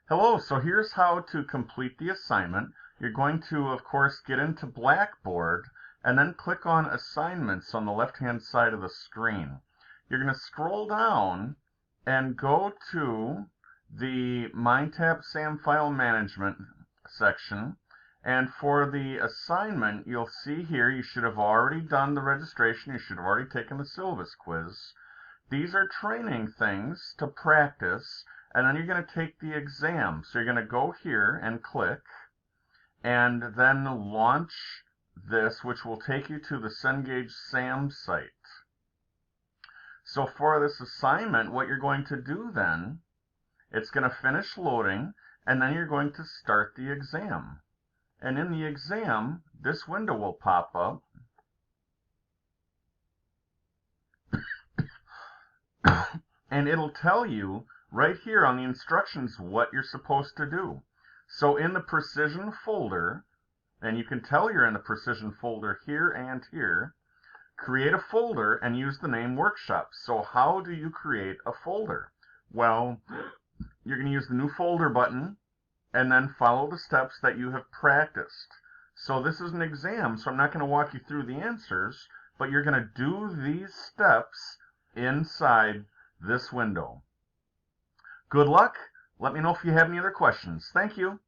Hello, so here's how to complete the assignment. You're going to, of course, get into Blackboard and then click on Assignments on the left-hand side of the screen. You're going to scroll down and go to the MindTap SAM File Management section. And for the assignment, you'll see here you should have already done the registration. You should have already taken the syllabus quiz. These are training things to practice, and then you're going to take the exam. So you're going to go here and click, and then launch this, which will take you to the Cengage SAM site. So for this assignment, what you're going to do then, it's going to finish loading, and then you're going to start the exam. And in the exam, this window will pop up. And it'll tell you right here on the instructions what you're supposed to do. So in the precision folder, and you can tell you're in the precision folder here and here, create a folder and use the name workshop. So how do you create a folder? Well, you're going to use the new folder button and then follow the steps that you have practiced. So this is an exam, so I'm not going to walk you through the answers, but you're going to do these steps inside this window. Good luck. Let me know if you have any other questions. Thank you.